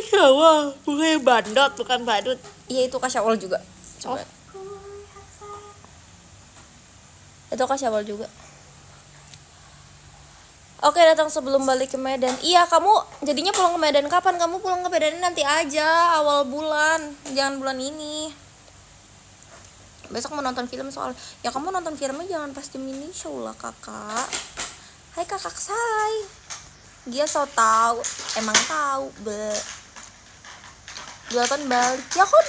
Syawal, bukan bandot, bukan badut. Iya itu Kak Syawal juga. Coba. Itu Kak Syawal juga. Oke, datang sebelum balik ke Medan. Iya, kamu jadinya pulang ke Medan kapan? Kamu pulang ke Medan nanti aja, awal bulan, jangan bulan ini. Besok mau nonton film soal. Ya kamu nonton filmnya jangan pas jam ini show lah kakak. Hai kakak say. Dia so tahu, emang tahu be. 28 balik. Ya kok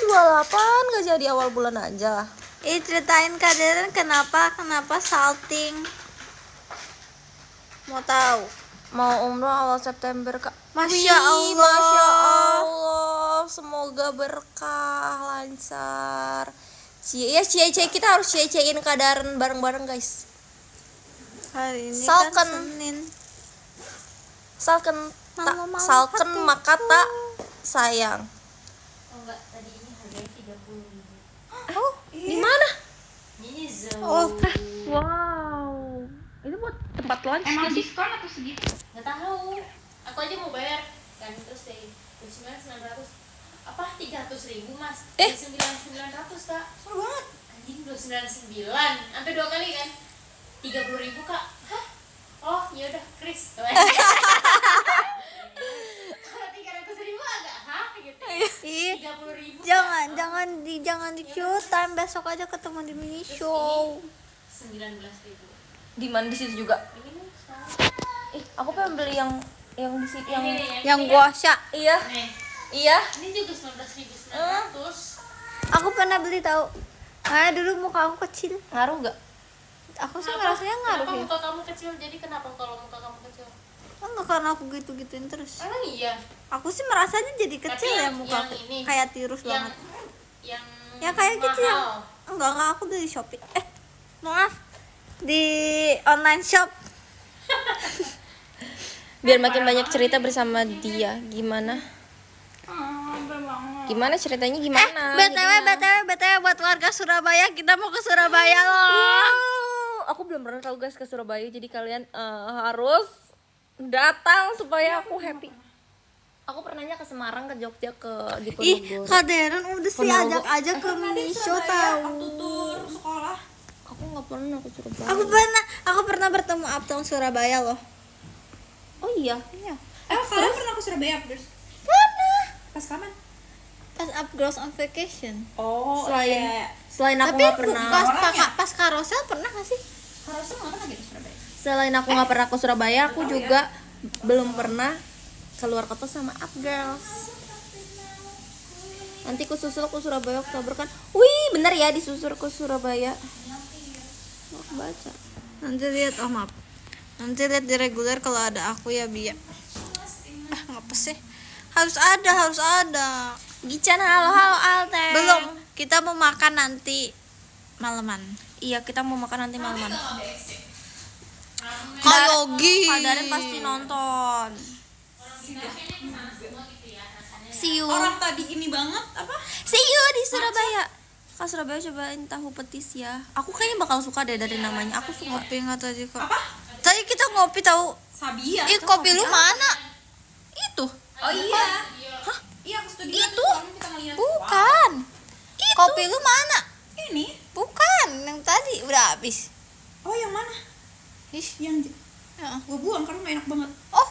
28 gak jadi awal bulan aja. Ceritain Kak Deren kenapa salting. Mau tahu? Mau umroh awal September kak. Masya Allah. Masya Allah. Semoga berkah lancar. Cie kita harus cie-ciein keadaan bareng-bareng guys. Hari ini Salken. kan Senin. Salken Malam-malam salken hatiku. makata sayang. Oh enggak, tadi ini harganya 30.000. Oh, di mana? Ini Zoom. Oh, Wow. Itu buat tempat lunch. Emang diskon atau segitu? Nggak tahu. Aku aja mau bayar kan terus dari 29.900 apa 300.000 mas? 9.900 kak. Seru banget. Anjing 299 sampai 2 kali kan? 30.000 kak. Hah? Oh ya udah Chris. Kalau 300.000 agak hah gitu. Ih, 30.000. jangan di showtime, besok aja ketemu di mini show. 19.000. Di mana di situ juga? Ini nih sekarang. Aku pengen beli yang di situ yang Ini nih, Yang ini gua kan? syak. iya. Nih, Iya. ini juga 19.900. Aku pernah beli tahu. Karena dulu muka aku kecil. Ngaruh gak? Aku sih ngerasanya ngaruh Kenapa ya. muka kamu kecil? Jadi kenapa kalau muka kamu kecil? Enggak, karena aku gitu-gituin terus. Emang iya. Aku sih merasanya jadi kecil Tapi ya yang- muka yang ini, kayak tirus Yang banget. yang Ya kayak gitu ya. mahal. Enggak aku beli di Shopee. Maaf. Di online shop. Biar makin banyak cerita bersama dia. Gimana ceritanya gimana? BTW buat warga Surabaya, kita mau ke Surabaya loh. Wow, aku belum pernah tahu guys ke Surabaya, jadi kalian harus datang supaya aku happy. Aku pernahnya ke Semarang, ke Jogja, ke Ih, Diponegoro. Kak Deren udah sih ajak aja ke mini show tahu. Sekolah. Aku nggak pernah ke Surabaya. Aku pernah bertemu Uptown Surabaya loh. Oh iya. Iya. Kalian pernah ke Surabaya terus? Pernah. Pas kapan? Pas Up Girls on Vacation. Oh, Selain aku Tapi nggak pernah. pas Carousel pernah gak sih? Harusnya nggak pernah gitu Surabaya. Selain aku nggak pernah ke Surabaya, aku juga belum pernah keluar kota sama Up Girls. Nanti ku susul ke Surabaya Oktober kan. Wih, bener ya disusur ke Surabaya. Aku baca. Nanti lihat, oh maaf. Nanti lihat di reguler kalau ada aku ya Bia. Ngapa sih? Harus ada. Gican, halo Alter. Belum, kita mau makan nanti malaman. Iya, kita mau makan nanti malaman. Kalau Kak Daren pasti nonton. See you. Orang tadi ini banget apa? See you di Surabaya. Kak Surabaya cobain tahu petis ya. Aku kayaknya bakal suka deh dari namanya. Aku suka. Ngopi nggak tadi kok? Tadi kita ngopi tahu. Sabia. Ih, kopi lu mana? Itu. Oh iya. Hah? Iya, aku studio. Itu. Kita ngeliat. Bukan. Kopi lu mana? Ini. Bukan, yang tadi udah habis. Oh, yang mana? Ih, Yang ya. gue buang karena nggak enak banget. Oh,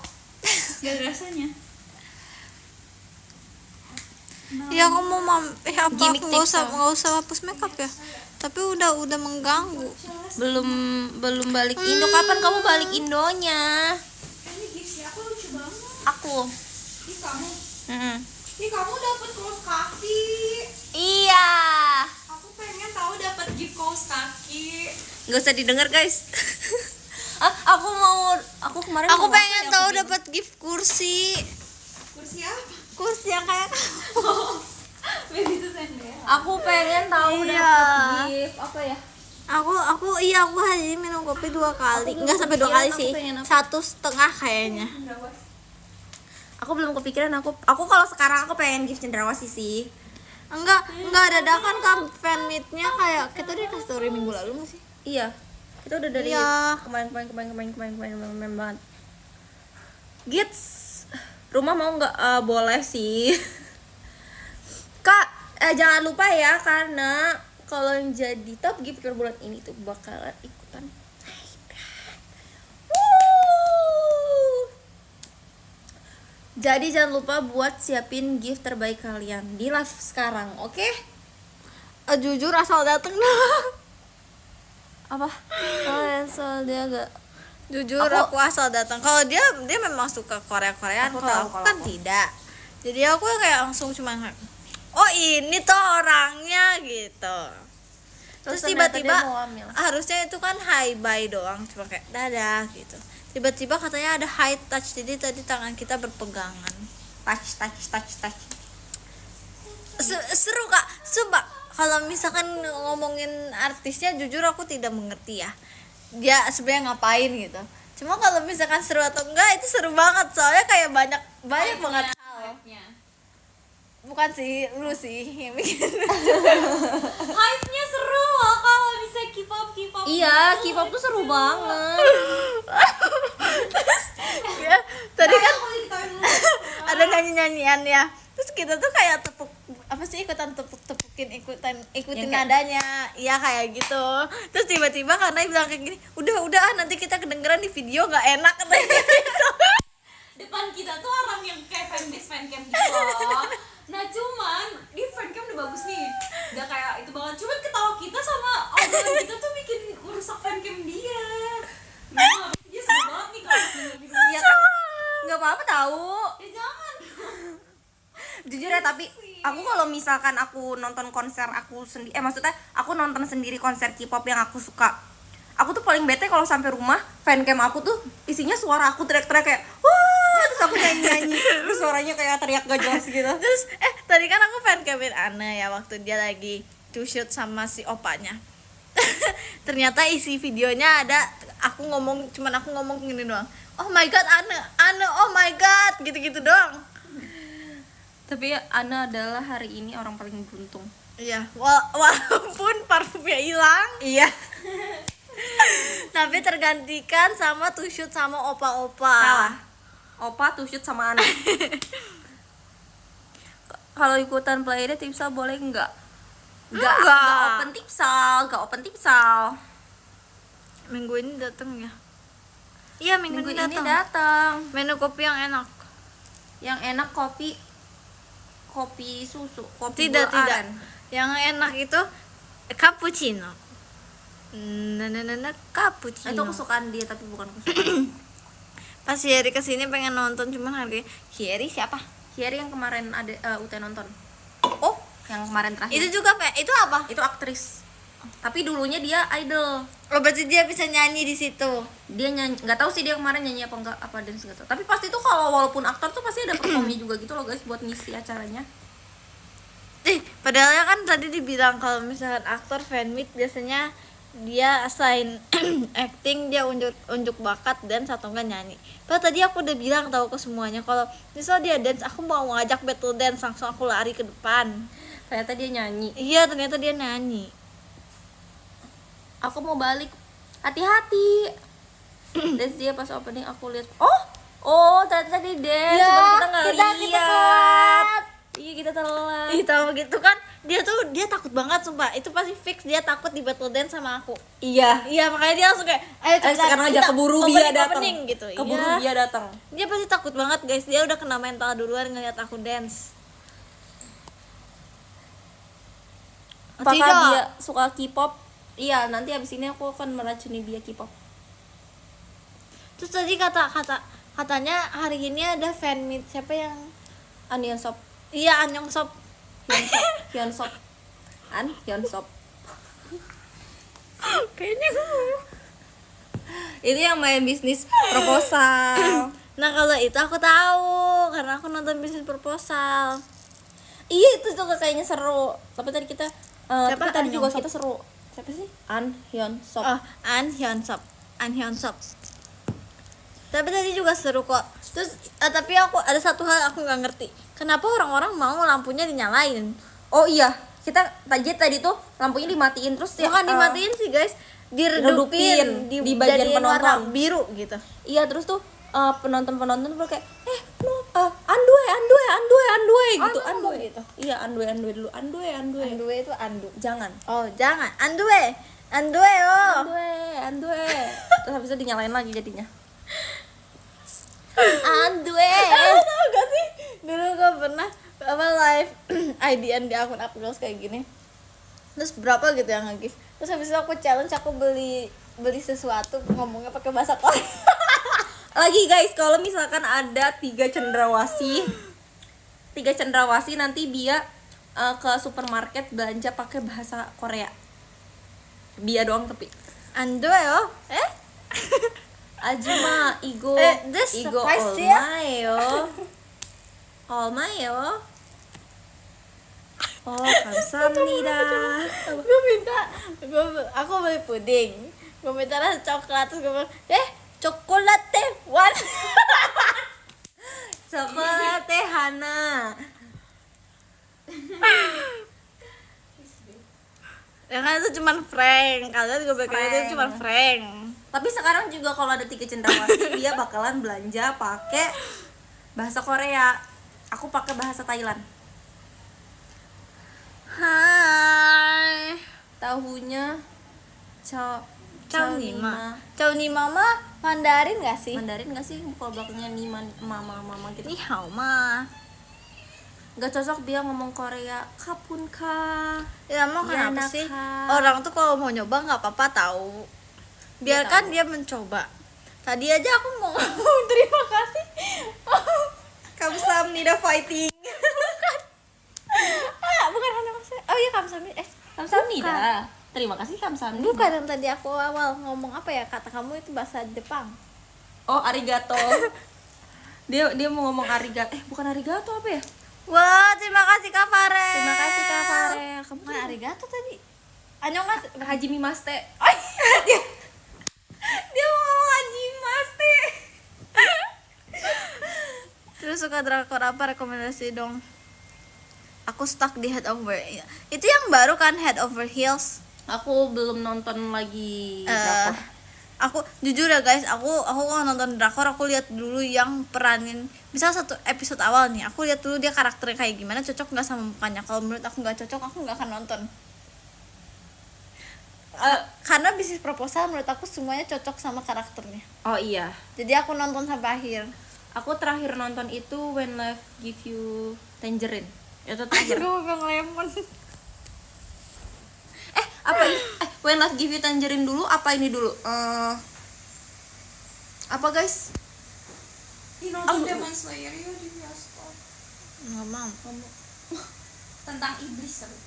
Gak ada rasanya. ya aku mau apa? Gimmick Nggak TikTok. usah hapus makeup ya. Tapi udah mengganggu. Belum balik Indo. Kapan kamu balik Indonya? Ini gift ya, aku lucu banget. Aku. Ih, kamu. Mm-mm. Ih, kamu dapat kaos kaki. Iya. Aku pengen tahu dapat gift kaos kaki. Nggak usah didengar guys. Aku kemarin Aku mau pengen makan, tahu aku bingung. dapat gift kursi. Kursi apa? Kursi yang kayak Begitu sendiri. Aku pengen tahu Iya. dapat gift apa ya? aku hari ini minum kopi 2 kali. Enggak sampai 2 kali aku sih. pengen apa? 1,5 kayaknya. Aku belum kepikiran. Aku kalau sekarang aku pengen gift cendrawasih sih. Enggak dadakan kan fan meet-nya kayak kita udah kasih story minggu lalu nggak sih? Iya. Kita udah dari Iya. kemarin banget. Gits. Rumah mau nggak? Boleh sih. Kak, jangan lupa ya, karena kalau yang jadi top gifter bulan ini tuh bakalan ikutan highlight. Jadi jangan lupa buat siapin gift terbaik kalian di live sekarang, oke? Jujur asal dateng Apa? Asal dia gak. jujur aku asal datang. Kalau dia memang suka Koreaan, Aku kalau tahu, aku kalau kan aku. tidak. Jadi aku kayak langsung cuma oh ini tuh orangnya gitu. Terus ternyata tiba-tiba dia mau hamil. harusnya itu kan hi bye doang, cuma kayak dadah gitu. Tiba-tiba katanya ada high touch, jadi tadi tangan kita berpegangan. Touch. Seru Kak, sumpah. Kalau misalkan ngomongin artisnya, jujur aku tidak mengerti ya dia sebenarnya ngapain gitu. Cuma kalau misalkan seru atau enggak, itu seru banget, soalnya kayak banyak banget hal. Bukan sih, lu sih yang bikin. Hype-nya seru loh kalau bisa K-pop. Iya, K-pop tuh seru banget. Ya, tadi kan ada nyanyian ya. Terus kita tuh kayak tepuk apa sih, ikutan ikutin Yang kayak- nadanya. Iya kayak gitu. Terus tiba-tiba karena bilang kayak gini, udah nanti kita kedengeran di video nggak enak katanya gitu. Depan kita tuh orang yang kayak fancam gitu loh. Nah cuman di fancam udah bagus nih, udah kayak itu banget. Cuman ketawa kita sama obrolan kita tuh bikin merusak fancam dia. Nah, dia seru banget nih kalau denger gitu. Iya kan? Nggak apa-apa tahu. Ya jangan. Jujur ya, tapi aku kalau misalkan aku nonton konser aku sendiri, maksudnya aku nonton sendiri konser K-pop yang aku suka, aku tuh paling bete kalau sampai rumah fancam aku tuh isinya suara aku teriak-teriak kayak wah, terus aku nyanyi terus suaranya kayak teriak gak jelas gitu. Terus tadi kan aku fan Kevin Anne ya, waktu dia lagi to shoot sama si opanya. Ternyata isi videonya ada aku ngomong gini doang. Oh my god, Anne, oh my god, gitu-gitu doang. Tapi Ana adalah hari ini orang paling beruntung. Iya, walaupun parfumnya hilang, Iya. tapi tergantikan sama to shoot sama opa-opa. Salah. Opa tuh shoot sama Ana. Kalau ikutan playdate tipsal boleh nggak? Nggak open tipsal. Minggu ini datang ya? Iya, minggu Minggu ini ini datang. datang. Menu kopi yang enak. Yang enak kopi susu, kopi Tidak. gula aren. Yang enak itu cappuccino. Cappuccino. Itu kesukaan dia tapi bukan kesukaan. Pas Heri kesini pengen nonton, cuman harganya Heri siapa? Heri yang kemarin ada UT nonton. Oh, yang kemarin terakhir. Itu juga itu apa? Itu aktris. Tapi dulunya dia idol. Oh, berarti dia bisa nyanyi di situ. Dia nyanyi, nggak tahu sih dia kemarin nyanyi apa enggak, apa dance nggak tahu. Tapi pasti tuh kalau walaupun aktor tuh pasti ada performnya juga gitu loh guys, buat ngisi acaranya. Padahal kan tadi dibilang kalau misalkan aktor fan meet biasanya dia assign acting, dia unjuk bakat dan satu enggak nyanyi. Padahal tadi aku udah bilang tahu ke semuanya kalau misal dia dance, aku mau ngajak battle dance, langsung aku lari ke depan. Ternyata dia nyanyi. Iya, ternyata dia nyanyi. Aku mau balik. Hati-hati. Dance dia pas opening aku lihat. Oh, ternyata dia dance. Ya, Cuman kita nggak kita lihat. telat. Iya, kita telat. Ih, tahu begitu kan? Dia takut banget sumpah. Itu pasti fix dia takut di battle dance sama aku. Iya. Iya, makanya dia langsung kayak ayo Sekarang aja kita keburu dia datang. opening gitu. Keburu Iya. dia datang. Dia pasti takut banget guys, dia udah kena mental duluan ngeliat aku dance. Apakah Tidak. dia suka K-pop? Iya, nanti abis ini aku akan meracuni dia K-pop. Terus tadi katanya hari ini ada fan meet siapa yang Hyunsop. iya Anyong Sop. Hyunsop. Hyunsop. Kayaknya Itu yang main bisnis proposal. nah kalau itu aku tahu karena aku nonton bisnis proposal. Iya, itu juga kayaknya seru. Tapi tadi kita Siapa? tapi tadi juga Hyunsop. kita seru. Siapa sih? Hyunsop. Oh, An Hyun Sop. Tapi tadi juga seru kok. Terus tapi aku ada satu hal aku nggak ngerti. Kenapa orang-orang mau lampunya dinyalain? Oh iya, kita tadi tuh lampunya dimatiin terus ya, Bukan dimatiin sih guys, diredupin, di bagian dijadiin warna penonton. biru gitu. Iya, terus tuh penonton tuh kayak Andue gitu, ngomong andue gitu. iya, andue dulu, andue Andue itu andu. jangan Oh, jangan. Andue. Andue oh. andue terus habis itu dinyalain lagi jadinya andue. Tahu gak sih? Dulu gue pernah apa live ID-an di akun Upgirls kayak gini. Terus berapa gitu yang nge-give. Terus habis itu aku challenge, aku beli sesuatu ngomongnya pakai bahasa Korea. Lagi guys, kalau misalkan ada 3 cendrawasih nanti Bia ke supermarket belanja pakai bahasa Korea. Bia doang tapi. Andue oh. Ajuma igo this igo spicy ya? olmayo. Oh, 감사합니다. Gue minta, aku beli puding. Gue minta rasa coklat, terus gue bilang, chocolate one. Chocolate Hana. Ya kan itu cuma prank. Kalian juga pikir itu cuma prank. Tapi sekarang juga kalau ada 3 cendrawasih dia bakalan belanja pakai bahasa Korea. Aku pakai bahasa Thailand. Hai. Tahunya Chow Nima. Chow Nima mah Mandarin gak sih? Mandarin gak sih kalau belakangnya Nima mama gitu? Ni hao mah. Gak cocok dia ngomong Korea. Kapun ka. Ya mau kenapa Yana sih? ka. Orang tuh kalau mau nyoba nggak apa-apa tahu. Biarkan dia mencoba. Tadi aja aku mau ngomong terima kasih. Kamsahamnida fighting. Bukan hanya maksudnya. Oh iya kamsahamnida. Kamsahamnida. Terima kasih Kamsahamnida. Bukan yang tadi aku awal ngomong apa ya, kata kamu itu bahasa Jepang. Oh, arigato. dia mau ngomong arigato. Bukan arigato apa ya? Wah, terima kasih Kak Farel. Terima kasih Kak Farel. Kamu Bukan arigato tadi. Annyeonghaseyo. Haji Mimaste. Oh iya. Dia mau ngomong Haji Mimaste. Terus suka drakor apa, rekomendasi dong? Aku stuck di Head Over. Itu yang baru kan, Head Over Heels. Aku belum nonton lagi drakor. Aku jujur ya guys, aku kalau nonton drakor aku lihat dulu yang peranin, misal satu episode awal nih, aku lihat dulu dia karakternya kayak gimana, cocok nggak sama mukanya. Kalau menurut aku nggak cocok, aku nggak akan nonton. Karena bisnis proposal menurut aku semuanya cocok sama karakternya. Oh iya. Jadi aku nonton sampai akhir. Aku terakhir nonton itu When Life Give You Tangerine. Itu Gue Tangerine. pegang lemon. Apa ini? When Life Give You Tangerine dulu, apa ini dulu? Apa guys? Nonton Demon Slayer yuk di bioskop. Nggak mau. Tentang iblis seru.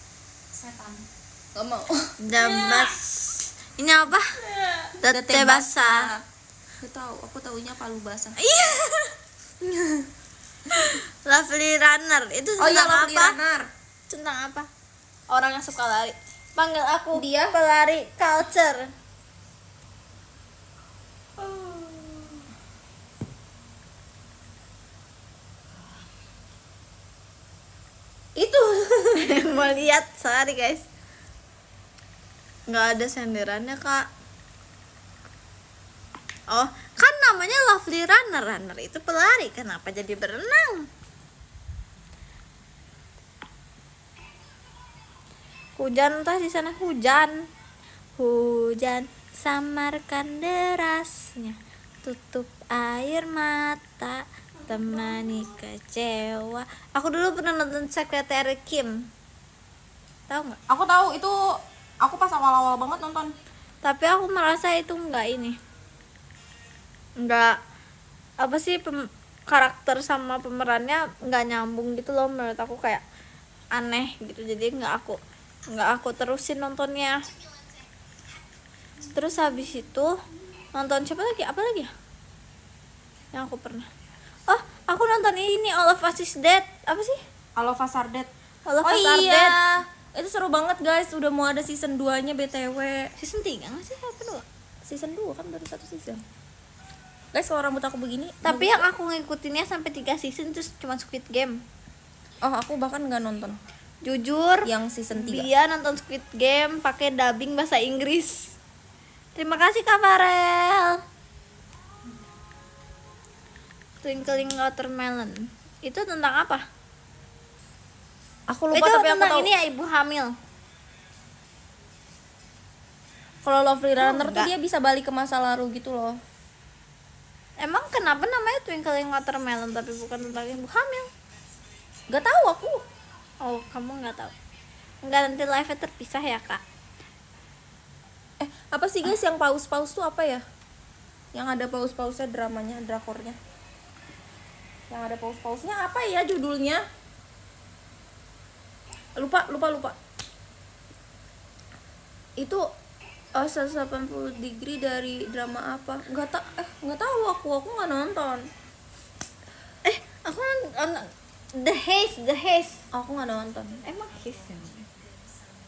Setan. Gak mau. Dabas. Ini apa? Date basah. Gak tahu, aku taunya palu basah. Iya. Lovely Runner itu Oh iya, tentang Lovely apa? Runner. Tentang apa? Orang yang suka lari. Panggil aku Dia? pelari culture. Itu. Mau lihat, sorry guys. Nggak ada senderannya kak. Oh, kan namanya Lovely Runner. Runner itu pelari, kenapa jadi berenang? Hujan, entah di sana hujan. Hujan, samarkan derasnya. Tutup air mata, temani kecewa. Aku dulu pernah nonton Secretary Kim. Tahu nggak? Aku tahu itu, aku pas awal-awal banget nonton. Tapi aku merasa itu nggak apa sih, karakter sama pemerannya nggak nyambung gitu loh, menurut aku kayak aneh gitu. Jadi nggak aku terusin nontonnya. Terus habis itu nonton apa lagi ya yang aku pernah, aku nonton ini All of Us is Dead. Apa sih? All of Us Are Dead. All of Oh Us Are Dead. iya, itu seru banget guys. Udah mau ada season 2 nya BTW. Season 3 nggak sih? Apa 2? Season 2 kan baru 1 season. Guys, kalau rambut aku begini. Tapi yang aku ngikutinnya sampai 3 season terus cuma Squid Game. Oh, aku bahkan nggak nonton Jujur, yang season 3. dia nonton Squid Game pakai dubbing bahasa Inggris. Terima kasih Kak Farel. Twinkling Watermelon. Itu tentang apa? Aku lupa Itu tapi aku tentang tahu. ini ya, ibu hamil. Kalau Lovely Runner tuh enggak. dia bisa balik ke masa lalu gitu loh. Emang kenapa namanya Twinkling Watermelon tapi bukan tentang ibu hamil? Gak tahu aku. Oh, kamu nggak tahu. Nggak, nanti live terpisah ya, Kak. Apa sih guys yang paus-paus tuh apa ya? Yang ada paus-pausnya, dramanya, drakornya. Yang ada paus-pausnya apa ya judulnya? Lupa. Itu 180 degree dari drama apa? Nggak tahu aku nggak nonton. Aku The Haze. Aku nggak nonton. Emang Haze ya?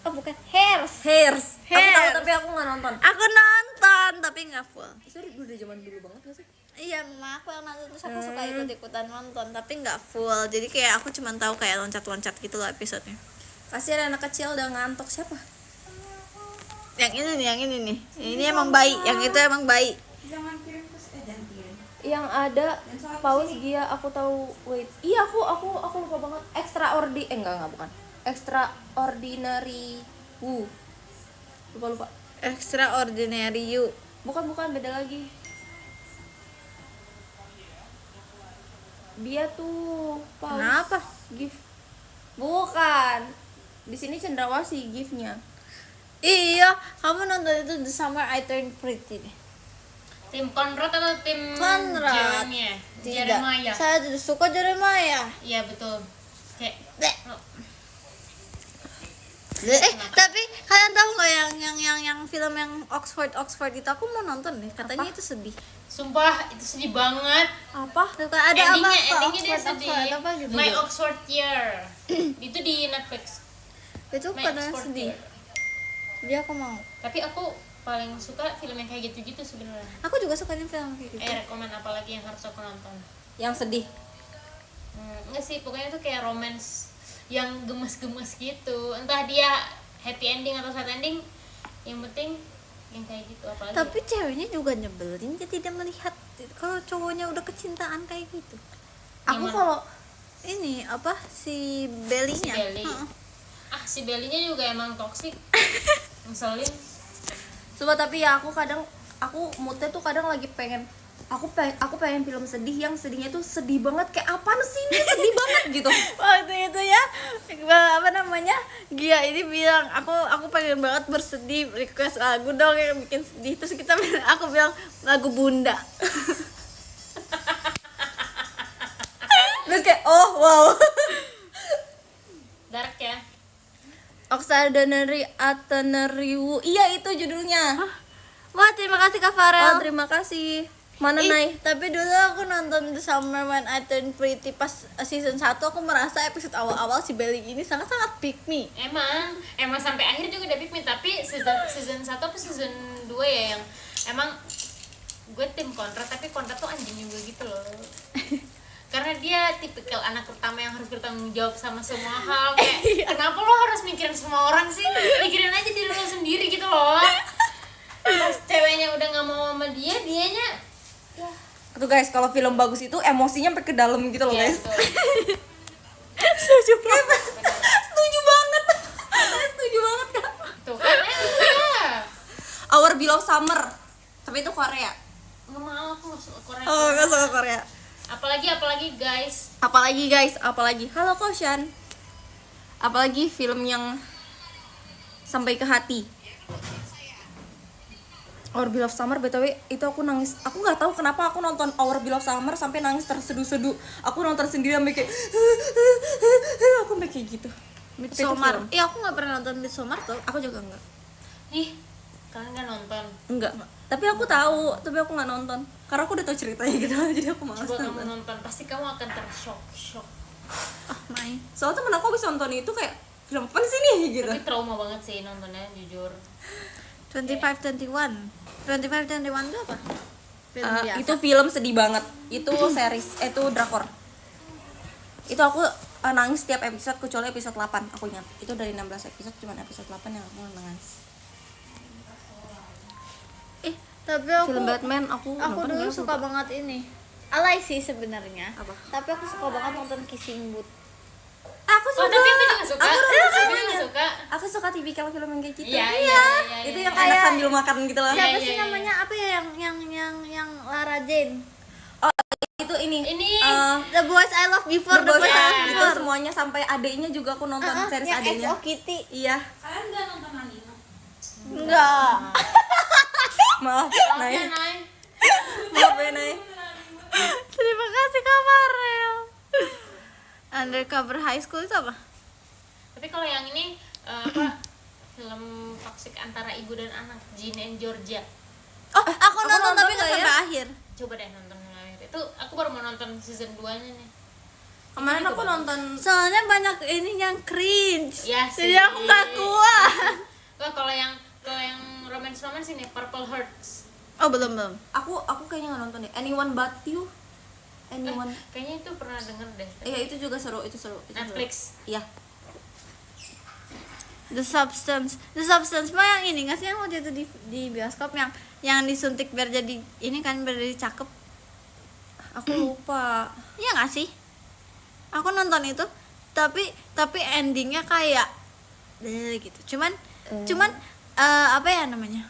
Oh, bukan Hairs. Hairs. Aku tahu Hairs. tapi aku nggak nonton. Aku nonton tapi nggak full. Itu udah zaman dulu banget gak sih? Iya, memang aku yang nonton terus aku suka ikut-ikutan nonton tapi nggak full. Jadi kayak aku cuma tahu kayak loncat-loncat gitu loh episodenya. Kasihan anak kecil udah ngantuk. Siapa? Yang ini nih. Ini emang bayi, yang itu emang bayi. Jangan kirim jangan kirim. Yang ada paus dia aku tahu. Wait. Iya aku lupa banget. Bukan. Extraordinary Woo. Lupa. Extraordinary You. Bukan beda lagi. Dia tuh paus. Kenapa? Gift. Bukan. Di sini cendrawasih giftnya. Iya, kamu nonton itu The Summer I Turned Pretty deh. Tim Conrad atau tim Conrad. Jeremiah? Tidak. Jeremiah. Saya suka Jeremiah. Iya betul. Kayak Tapi kalian tahu nggak yang film yang Oxford itu aku mau nonton deh. Katanya itu sedih. sumpah itu sedih banget. Apa? Suka ada apa? Endingnya dia sedih. Apa gitu. My Oxford Year. Itu di Netflix. Itu My kadang Oxford sedih. Year. Dia aku mau. Tapi aku paling suka film yang kayak gitu-gitu sebenarnya. Aku juga suka nih film kayak gitu. Rekomen apalagi yang harus aku nonton. Yang sedih. Enggak sih, pokoknya tuh kayak romance yang gemes-gemes gitu. Entah dia happy ending atau sad ending, yang penting yang kayak gitu apalagi. Tapi ceweknya juga nyebelin, dia tidak melihat kalau cowoknya udah kecintaan kayak gitu. Aku Gimana? kalau Ini apa si Belly-nya? Si Belly. Heeh. Si Belly-nya juga emang toksik. Ngeselin. coba tapi ya aku moodnya tuh kadang lagi pengen aku pengen film sedih yang sedihnya tuh sedih banget kayak apaan sih ini sedih banget gitu. Waktu itu ya, apa namanya, Gia ini bilang aku pengen banget bersedih, request lagu dong yang bikin sedih. Terus aku bilang lagu Bunda. Terus kayak oh wow. Dark ya. Extraordinary Wu. Iya itu judulnya. Wah, terima kasih Kak Farel. Oh terima kasih. Mana Ih, Nay? tapi dulu aku nonton The Summer When I Turned Pretty pas season 1, aku merasa episode awal-awal si Belly ini sangat-sangat pick me. Emang sampai akhir juga udah pick me, tapi season 1 apa season 2 ya yang emang gue tim Conrad, tapi Conrad tuh anjing juga gitu loh. Karena dia tipikal anak pertama yang harus bertanggung jawab sama semua hal. Kayak kenapa lo harus mikirin semua orang sih? Mikirin aja diri lo sendiri gitu loh. Pas ceweknya udah nggak mau sama dia, dianya Tuh guys, kalau film bagus itu emosinya sampai ke dalam gitu loh ya, guys. tuh. Setuju banget. Setuju banget. Setuju banget Kak. Tuh kan ya. Our Beloved Summer. Tapi itu Korea. Nggak mau, aku masuk Korea. Oh, enggak suka Korea. Apalagi guys. Apalagi. Halo Koshan. Apalagi film yang sampai ke hati. Our Beloved Summer, BTW itu aku nangis. Aku nggak tahu kenapa aku nonton Our Beloved Summer sampai nangis terseduh-seduh. Aku nonton sendiri sampai kayak aku sampai kayak gitu. Midsommar. Itu film. Iya, aku nggak pernah nonton Midsommar tuh. Aku juga enggak. Ih, kalian nggak nonton? Enggak. Tapi aku tahu, tapi aku nggak nonton. Karena aku udah tahu ceritanya gitu, jadi aku malas Coba kamu nonton. nonton, pasti kamu akan tershock. Oh my. Soalnya temen aku habis nonton itu kayak film apa sih nih gitu. Tapi trauma banget sih nontonnya, jujur. 25-21 itu apa? Film biasa. Itu film sedih banget. Itu series, itu drakor. Itu aku nangis setiap episode kecuali episode 8, aku ingat. Itu dari 16 episode cuma episode 8 yang aku nangis. Tapi aku Film Batman aku nonton dulu nggak, suka lupa. banget ini. Alay sih sebenarnya. Apa? Tapi aku suka banget nonton Kissing Booth. aku Oh, suka. tapi aku juga suka. Aku Aku suka. juga suka. Aku suka tipikal film yang kayak gitu. Iya, iya. Itu iya. yang enak sambil makan gitu loh. Siapa Iya, sih iya, namanya apa ya yang Lara Jane? Itu ini. Ini The Boys I Love Before, The Boys I Love I Before. Semuanya sampai adeknya juga aku nonton series yang adeknya. XO Kitty. Iya. kalian nggak nonton anime? Enggak. Maaf, Ya, Nay. Nay. Maaf ya, Nay. Terima kasih Kak Farel. Undercover High School itu apa? Tapi kalau yang ini apa film toksik antara ibu dan anak, Jean and Georgia. Oh, aku nonton tapi nggak nggak ya? sampai akhir. Coba deh nonton yang akhir. Itu aku baru mau nonton season 2-nya nih. Kemarin aku nonton Soalnya banyak ini yang cringe. Ya sih. Jadi aku gak kuat. Wah, kalau yang romance ini Purple Hearts. Oh, belum. aku kayaknya nggak nonton deh. Anyone But You. Anyone. Kayaknya itu pernah denger deh. Iya, itu juga seru, itu seru. Netflix. Iya. The Substance mah yang ini nggak sih yang waktu itu di bioskop yang disuntik biar jadi ini kan biar jadi cakep. Aku lupa. Iya nggak sih? Aku nonton itu tapi endingnya kayak gitu. Cuman apa ya namanya?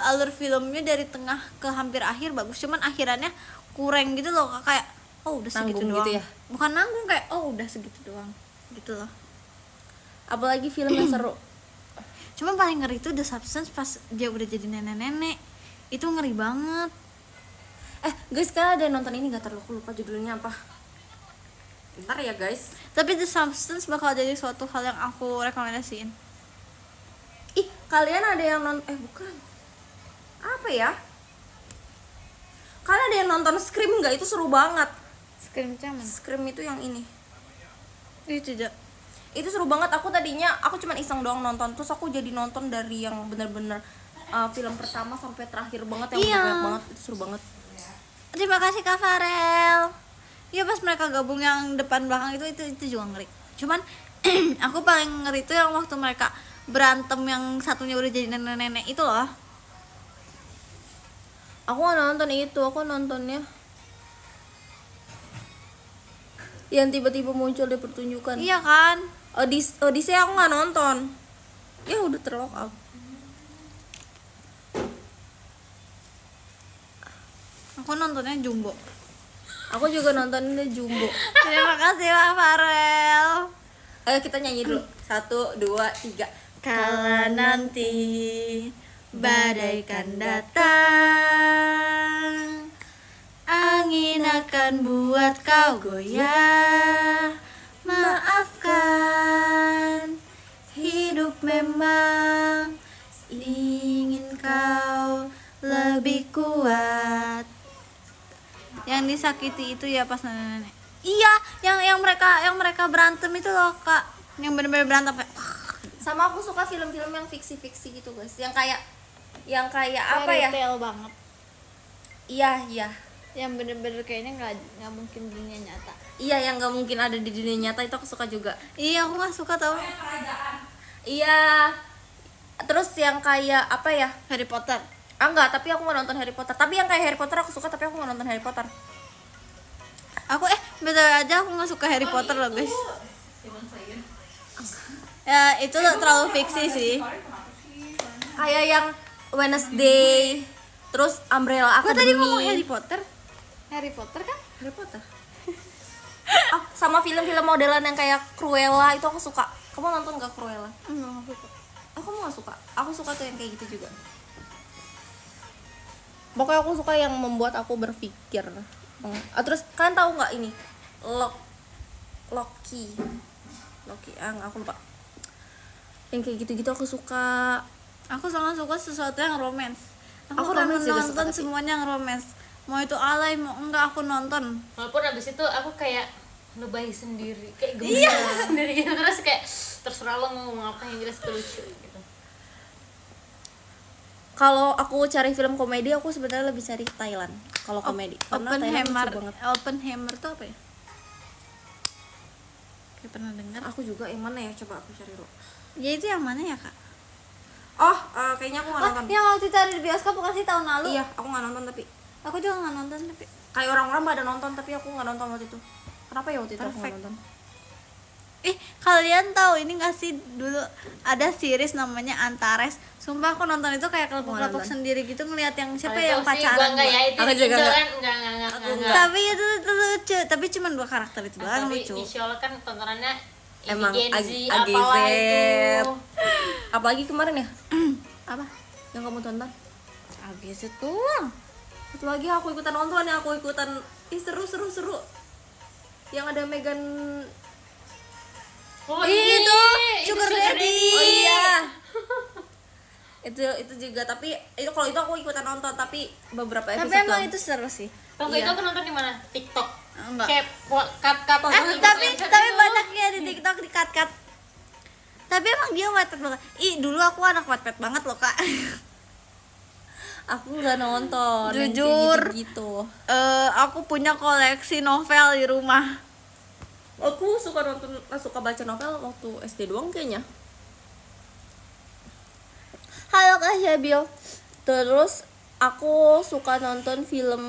Alur filmnya dari tengah ke hampir akhir bagus. Cuman akhirannya kurang gitu loh, kayak oh udah segitu Nanggung doang. gitu ya? Bukan nanggung, kayak oh udah segitu doang gitu loh. Apalagi film yang seru. Cuman paling ngeri itu The Substance pas dia udah jadi nenek-nenek. Itu ngeri banget. Guys, kalian ada yang nonton ini nggak? Terlalu lupa judulnya apa. Bentar ya guys. Tapi The Substance bakal jadi suatu hal yang aku rekomendasiin. Ih, kalian ada yang nonton bukan. Apa ya? Kalian ada yang nonton Scream nggak? Itu seru banget. Scream cuman. Scream itu yang ini. Itu tidak. Itu seru banget. Aku tadinya cuman iseng doang nonton, terus aku jadi nonton dari yang bener-bener film pertama sampai terakhir banget yang Iya. banyak banget. Itu seru banget. Terima kasih Kak Farel. Iya, pas mereka gabung yang depan belakang itu juga ngeri. Cuman aku paling ngeri itu yang waktu mereka berantem yang satunya udah jadi nenek-nenek itu loh. Aku nggak nonton itu, aku nontonnya yang tiba-tiba muncul di pertunjukan. Iya kan? Odyssey aku nggak nonton. Ya udah terlock out. Aku nontonnya Jumbo. Aku juga nontonnya Jumbo. Terima kasih Kak Farel. Ayo kita nyanyi dulu. 1, 2, 3. Kala nanti badai kan datang, angin akan buat kau goyah. Maafkan, hidup memang ingin kau lebih kuat. Yang disakiti itu ya pas nenek-nenek. Iya, yang mereka berantem itu loh Kak. Yang bener-bener berantem kayak Sama aku suka film-film yang fiksi-fiksi gitu guys. Yang kayak apa ya? Detail banget. Iya. Yang bener-bener kayaknya nggak mungkin dunia nyata. Iya, yang nggak mungkin ada di dunia nyata itu aku suka juga. Iya, aku nggak suka tau. Iya. Terus yang kayak apa ya? Harry Potter. Enggak, tapi aku nggak nonton Harry Potter. Tapi yang kayak Harry Potter aku suka, tapi aku nggak nonton Harry Potter. Aku betul aja aku nggak suka Harry Potter loh guys. Ya itu terlalu fiksi sih. Kayak yang Wednesday, terus Umbrella Aku tadi Academy. ngomong Harry Potter. Harry Potter kan? Harry Potter. Sama film-film modelan yang kayak Cruella itu aku suka. Kamu nonton gak Cruella? Enggak suka. Aku nggak suka. Aku suka tuh yang kayak gitu juga. Pokoknya aku suka yang membuat aku berpikir. Terus kalian tahu nggak ini? Loki. Aku lupa. Yang kayak gitu-gitu aku suka. Aku sangat suka sesuatu yang romance. Aku akan romance juga suka, nonton tapi- semuanya yang romance. Mau itu alay mau enggak aku nonton. Walaupun abis itu aku kayak lebay sendiri, kayak gemes sendiri gitu, terus kayak terserah lo mau ngomong apa yang jelas itu lucu gitu. Kalau aku cari film komedi, aku sebenarnya lebih cari Thailand. Kalau komedi, karena Thailand lucu banget. Oppenheimer tuh apa ya? Kayak pernah dengar. Aku juga yang mana ya? Coba aku cari dulu. Ya itu yang mana ya kak? Kayaknya aku nggak nonton. Yang waktu itu ada di bioskop bukan sih tahun lalu? Iya, aku nggak nonton tapi Aku juga nggak nonton tapi. kayak orang-orang pada nonton tapi aku nggak nonton waktu itu. Kenapa ya waktu itu aku nggak Perfect. nonton? Kalian tahu ini gak sih, dulu ada series namanya Antares. Sumpah aku nonton itu kayak kelompok-kelompok sendiri gitu, ngeliat yang siapa yang pacaran. Enggak ya, itu Aku juga Isyol enggak. kan enggak. Tapi itu lucu, tapi cuma 2 karakter itu doang Tapi lucu. Isyol kan tontonannya Emang Gen Z, AGZ. apalah itu. Apalagi kemarin ya Apa? yang kamu tonton? Habis itu doang. Satu lagi aku ikutan nonton, yang aku ikutan. Seru. Yang ada Megan. Oh, Itu ini Sugar Daddy. Oh iya. itu juga, tapi itu kalau itu aku ikutan nonton, tapi beberapa Tapi episode emang doang. itu seru sih. Waktu itu aku nonton di mana? TikTok. Enggak. Kayak cut Tapi banyak ya di TikTok di cut. Tapi emang dia Wattpad banget. Dulu aku anak Wattpad banget loh, Kak. Aku nggak nonton yang kayak Jujur. gitu. Aku punya koleksi novel di rumah. Aku suka baca novel waktu SD doang kayaknya. Halo Kak Syabil. Terus aku suka nonton film.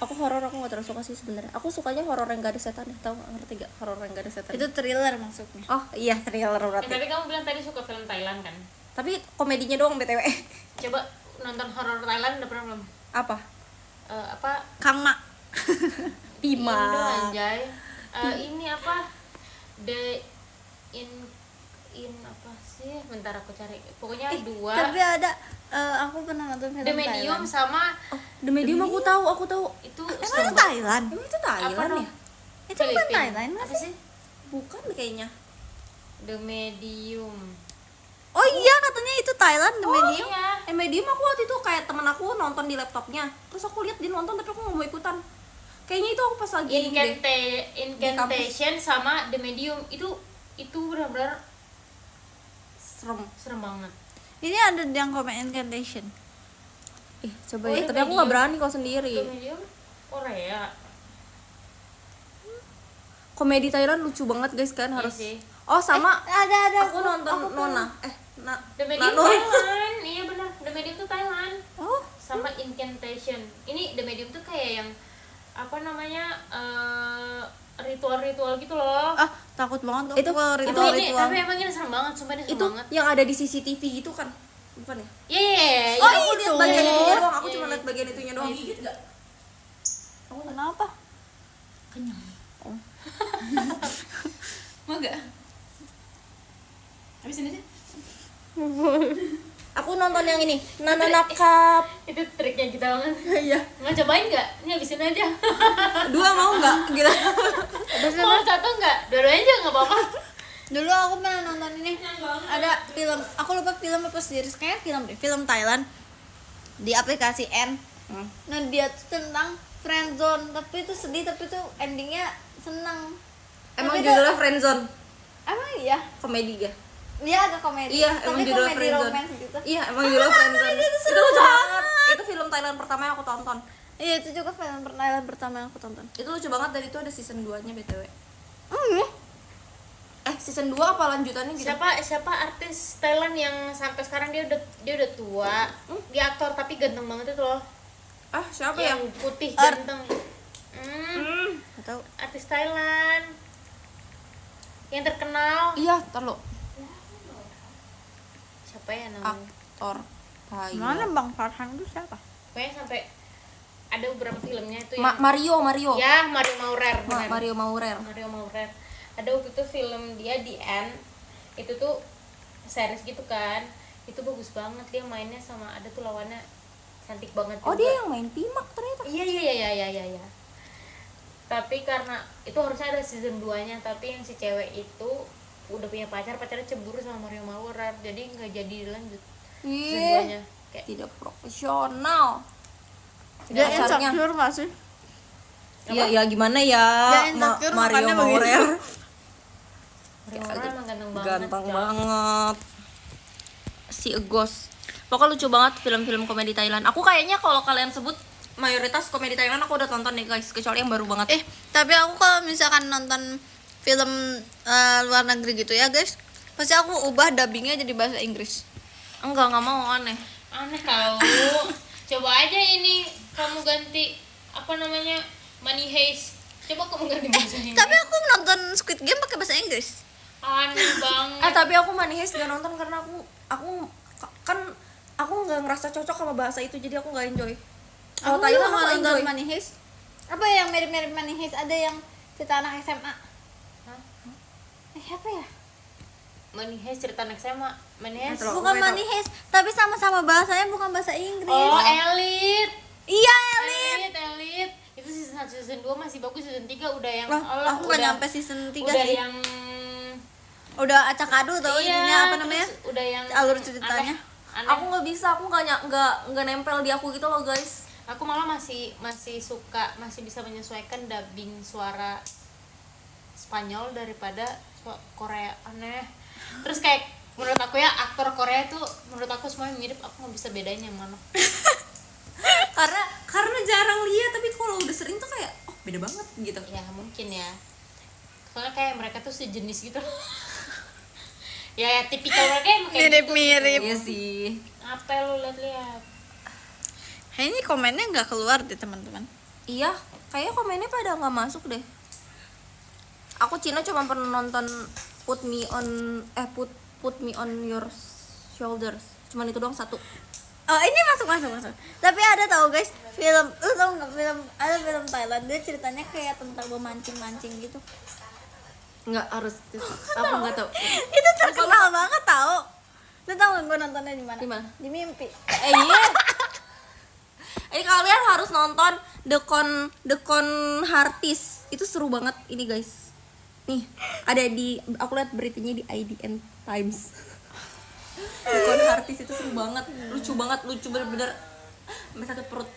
Aku horor, aku nggak terlalu suka sih sebenarnya. Aku sukanya horor yang gak ada setan ya, tau nggak, ngerti gak? Horor yang gak ada setan. Itu thriller maksudnya. Oh iya, thriller berarti. Tapi kamu bilang tadi suka film Thailand kan? Tapi komedinya doang BTW. Coba nonton horor Thailand udah pernah belum? Apa? Apa? Kang Mak. Pima. Indo anjay. Ini apa? The in apa sih? Bentar aku cari. Pokoknya dua. Tapi ada aku pernah nonton film The Medium Thailand. sama The Medium aku tahu. itu Emang itu Thailand? Emang itu apa Thailand noh? ya? Itu bukan Filipina. Thailand Apa nggak sih? sih? Bukan kayaknya. The Medium. Oh iya, katanya itu Thailand The Medium. Iya. Medium aku waktu itu kayak temen aku nonton di laptopnya. Terus aku lihat dia nonton tapi aku nggak mau ikutan. Kayaknya itu aku pas lagi ini deh. Incantation sama The Medium itu benar-benar serem banget. Ini ada yang komen Incantation. Coba Oh, ya, The tapi aku nggak Medium. berani kalau sendiri. The Medium Korea. Komedi Thailand lucu banget guys kan, harus. sih. Oh sama Ada. aku nonton Nona. The Medium Nano. Thailand. Iya benar. The Medium tuh Thailand. Oh, Sama Incantation. Ini The Medium tuh kayak yang apa namanya? Ritual-ritual gitu loh. takut banget Itu- kalau itu ritual-ritual. Tapi emang ini serem banget, sumpah ini serem Itu banget. yang ada di CCTV gitu kan, bukan ya? Iya. Oh, Aku lihat bagian itunya doang, aku Iya, cuma iya. lihat bagian itunya doang. Gigit nggak? Kenapa? Mau gak? Habisin aja. Aku nonton yang ini, Nana Nakap. Itu triknya kita banget. Iya. Mau cobain nggak? Ini habisin aja. Dua mau nggak? Gila. Mau satu nggak? Dua-duanya aja nggak apa-apa. Dulu aku pernah nonton ini. Ada film, aku lupa film apa series, kayak film Thailand di aplikasi N. Nah, dia tuh tentang friendzone, tapi itu sedih, tapi tuh endingnya senang. Emang Tapi judulnya Friendzone, Emang iya? komedi ya? Dia agak komedi. Iya, tapi emang judulnya komedi Friendzone. romance gitu. Iya, emang judulnya Friendzone. itu Itu seru lucu banget. banget. Itu film Thailand pertama yang aku tonton. Iya, itu juga film Thailand pertama yang aku tonton. Itu lucu banget, dan itu ada season 2-nya BTW. Hmm. Season 2 apa lanjutannya gitu? Siapa artis Thailand yang sampai sekarang dia udah tua. Dia aktor tapi ganteng banget itu loh. Siapa ya? Yang putih ganteng. Gak tahu. Artis Thailand yang terkenal. Iya, ntar lo. Siapa ya namanya? Aktor Thailand. Mana Bang Farhan itu siapa? Pokoknya sampai ada beberapa filmnya itu yang Mario. ya Mario Maurer. benar. Mario Maurer. Mario Maurer. Ada waktu itu film dia di End. Itu tuh series gitu kan. Itu bagus banget, dia mainnya sama ada tuh lawannya cantik banget juga. Oh, dia yang main Pimak ternyata. Iya. Tapi karena itu harusnya ada season 2-nya, tapi yang si cewek itu udah punya pacarnya cemburu sama Mario Maurer, jadi nggak jadi dilanjut season 2-nya. Kayak Tidak profesional. Dia pacarnya. insecure gak sih? Ya gimana ya? Dia insecure, Mario makanya Maurer. Mario Maurer emang ganteng banget. Ganteng Cok. banget. Si Egos. Pokoknya lucu banget film-film komedi Thailand. Aku kayaknya kalau kalian sebut mayoritas komedi Thailand aku udah tonton deh guys, kecuali yang baru banget. Tapi aku kalau misalkan nonton film luar negeri gitu ya guys, pasti aku ubah dubbingnya jadi bahasa Inggris. Enggak mau, aneh. Aneh kau. Coba aja ini kamu ganti apa namanya Money Heist. Coba kamu ganti bahasa Inggris. Tapi aku nonton Squid Game pakai bahasa Inggris. Aneh banget. Tapi aku Money Heist gak nonton karena kan aku nggak ngerasa cocok sama bahasa itu, jadi aku nggak enjoy. Kalau Aku Thailand juga aku nonton enjoy. Money Heist. Apa yang mirip-mirip Money Heist? Ada yang cerita anak SMA. Apa ya? Money Heist cerita anak SMA. Money Heist. Terus. Bukan Aku tahu. Money Heist, tapi sama-sama bahasanya bukan bahasa Inggris. Oh, Elite. Iya, Elite. Elite. Itu season 1, season 2 masih bagus, season 3 udah yang Lah, Allah, aku nggak nyampe season 3 udah sih. yang Udah acak adu tau ininya apa namanya? terus udah yang Alur ceritanya. aneh. Aku nggak bisa, aku nggak nempel di aku gitu loh guys. Aku malah masih suka, masih bisa menyesuaikan dubbing suara Spanyol daripada Korea. Aneh. Terus kayak menurut aku ya, aktor Korea tuh menurut aku semuanya mirip, aku nggak bisa bedain yang mana. karena jarang lihat, tapi kalau udah sering tuh kayak oh beda banget gitu. Ya mungkin ya, soalnya kayak mereka tuh sejenis gitu. ya tipikal mereka emang kayak Mirip-mirip. Iya sih. apa lu lihat-lihat. Ini komennya nggak keluar deh teman-teman. Iya, kayaknya komennya pada nggak masuk deh. Aku Cina cuma pernah nonton Put Me on Your Shoulders. Cuman itu doang satu. Oh ini masuk. Tapi ada tau guys, film, lu tau nggak ada film Thailand, dia ceritanya kayak tentang memancing gitu. Nggak harus. Aku nggak tahu. Itu terkenal banget tau. Lu tau nggak gue nontonnya di mana? Di mana? Di mimpi. Iya. Kalian harus nonton The Con Artist. Itu seru banget ini guys. Nih, ada aku lihat beritanya di IDN Times. The Con Artist itu seru banget, lucu bener-bener sampai sakit perut.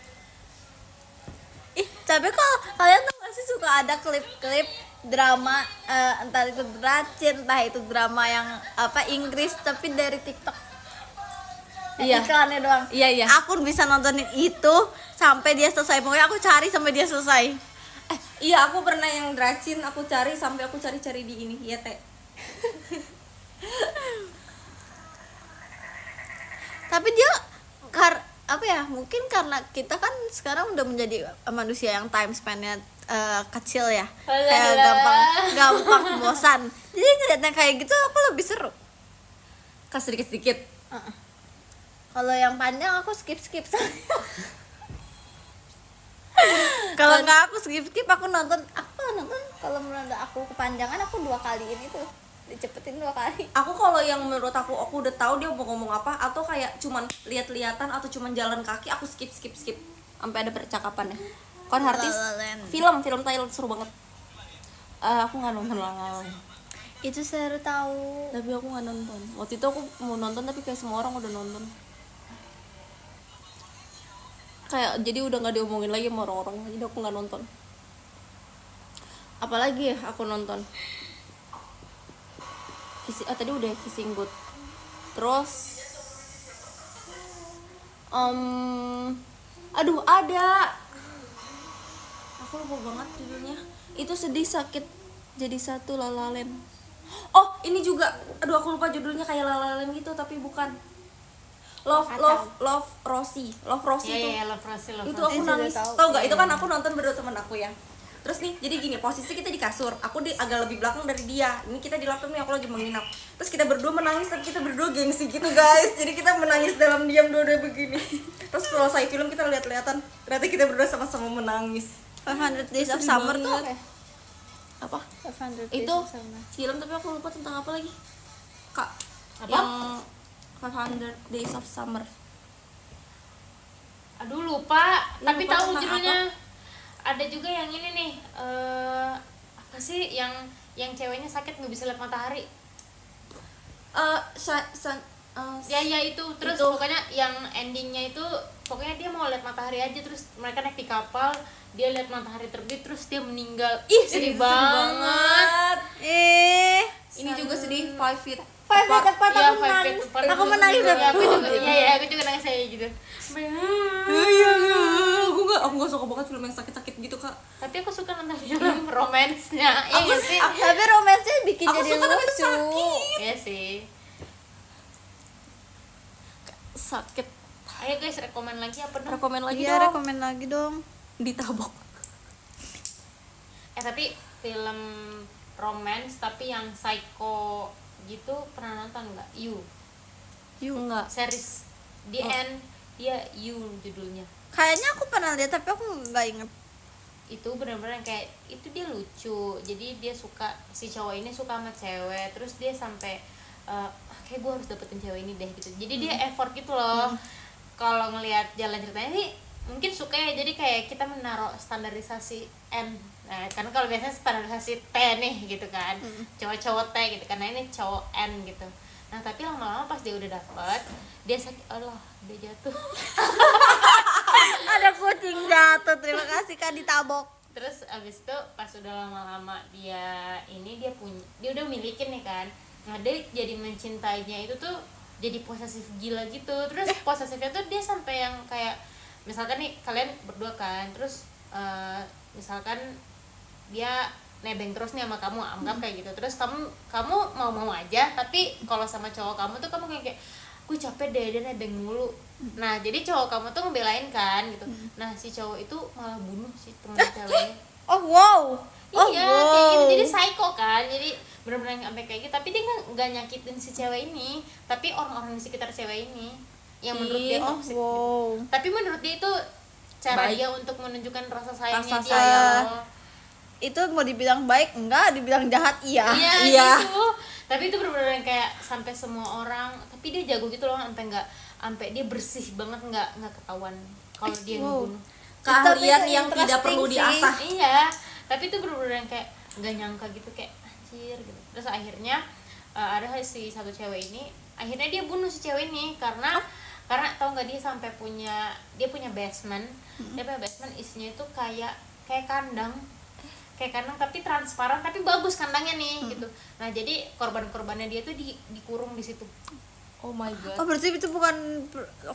Ih, tapi kalau kalian tuh masih suka ada klip-klip drama, entah itu dracin, entah itu drama yang apa Inggris tapi dari TikTok. Iya. Iklannya doang. Iya. Aku bisa nontonin itu sampai dia selesai. Pokoknya aku cari sampai dia selesai. Iya, aku pernah yang dracin, aku cari sampai aku cari di ini, ya teh. Tapi dia apa ya? Mungkin karena kita kan sekarang udah menjadi manusia yang time span-nya kecil ya. Kayak gampang bosan. Jadi ngeliatnya kayak gitu aku lebih seru. Kas sedikit. Kalau yang panjang aku skip. Kalau nggak aku skip aku nonton kalau menurut aku kepanjangan aku 2 kaliin itu, dicepetin 2 kali. Aku kalau yang menurut aku udah tahu dia mau ngomong apa, atau kayak cuman lihat-lihatan atau cuman jalan kaki, aku skip sampai ada percakapannya. Kon Artis La La Land. film Thailand seru banget. Aku nggak nonton La La Land. Itu seru tahu. Tapi aku nggak nonton. Waktu itu aku mau nonton tapi kayak semua orang udah nonton. Kayak jadi udah nggak diomongin lagi sama orang-orang, jadi aku nggak nonton. Apalagi ya aku nonton. Tadi udah Kissing Booth. Terus aduh ada. Aku lupa banget judulnya. Itu Sedih Sakit Jadi Satu, La La Land. Oh, ini juga. Aduh, aku lupa judulnya, kayak La La Land gitu tapi bukan. Love Rosie itu. Love Rosie. Itu aku juga nangis. tahu. Tau gak? Itu kan aku nonton berdua temen aku ya. Terus nih, jadi gini, posisi kita di kasur. Aku agak lebih belakang dari dia. Ini kita di laptop nih, aku lagi menginap. Terus kita berdua menangis, tapi kita berdua gengsi gitu guys. Jadi kita menangis dalam diam dua-dua begini. Terus selesai film kita lihat-lihatan. Ternyata kita berdua sama-sama menangis. 500 Days of Sedih Summer tuh banget. apa? Apa? 500 Days Itu of Summer. film tapi aku lupa tentang apa lagi. Kak, Apa? yang 500 Days of Summer. Aduh lupa, Ya, tapi lupa tahu tentang judulnya. Ada juga yang ini nih, apa sih yang ceweknya sakit nggak bisa lihat matahari. Ya itu terus Itu. pokoknya yang endingnya itu pokoknya dia mau lihat matahari aja, terus mereka naik di kapal, dia lihat matahari terbit terus dia meninggal. Ih sedih banget. Ini juga sedih, 5 Feet Five Feet Apart Iya, aku Five menangis. Feet Apart Aku juga menangis sedih. banget. Aku juga nangis kayak gitu. Aku nggak suka banget film yang sakit-sakit gitu kak. Tapi aku suka nonton film romansnya. Iya nggak sih? Tapi romansnya bikin Aku jadi suka tapi itu lucu. sakit. Iya sih. Sakit. Ayo guys, rekomen lagi apa dong? Rekomen lagi Iya, dong. rekomen lagi dong. Ditabok. Tapi film romance tapi yang psycho gitu, pernah nonton nggak? You Enggak. series The End, dia You judulnya. Kayaknya aku pernah lihat tapi aku nggak inget. Itu benar-benar kayak itu, dia lucu. Jadi dia suka, si cowok ini suka sama cewek, terus dia sampai kayak gue harus dapetin cewek ini deh gitu. Jadi dia effort gitu loh. Kalau ngelihat jalan ceritanya sih mungkin suka ya, jadi kayak kita menaruh standarisasi N. Nah, karena kalau biasanya standarisasi T nih gitu kan, cowok-cowok T gitu, karena ini cowok N gitu. Nah tapi lama-lama pas dia udah dapet, dia sakit, Allah dia jatuh. Ada kucing jatuh, terima kasih Kak ditabok. Terus abis itu pas udah lama-lama dia udah milikin nih kan. Nah dia jadi mencintainya itu tuh jadi posesif gila gitu. Terus posesifnya tuh dia sampai yang kayak, misalkan nih kalian berdua kan, terus misalkan dia nebeng terus nih sama kamu, anggap kayak gitu. Terus kamu mau aja, tapi kalau sama cowok kamu tuh kamu kayak gue capek deh dia nebeng mulu. Nah jadi cowok kamu tuh ngebelain kan gitu. Nah si cowok itu malah bunuh si temen ceweknya. Oh wow. Iya kayak gitu, jadi psycho kan, jadi benar-benar sampai kayak gitu. Tapi dia nggak nyakitin si cewek ini, tapi orang-orang di sekitar cewek ini yang menurut dia toxic gitu. Wow. Tapi menurut dia itu cara Baik. dia untuk menunjukkan rasa sayangnya Rasa dia. sayang. Itu mau dibilang baik enggak, dibilang jahat iya. Iya gitu. Tapi itu benar-benar kayak sampai semua orang, tapi dia jago gitu loh, sampai dia bersih banget, nggak ketahuan kalau dia ngebunuh. Keahlian Tapi yang tidak perlu interesting sih. diasah. Iya, tapi itu benar-benar yang kayak nggak nyangka gitu, kayak anjir gitu. Terus akhirnya ada si satu cewek ini, akhirnya dia bunuh si cewek ini karena tau nggak, dia sampai punya basement. Dia punya basement, isinya itu kayak kandang tapi transparan, tapi bagus kandangnya nih gitu. Nah jadi korbannya dia tuh dikurung di situ. Oh my god. Oh berarti itu bukan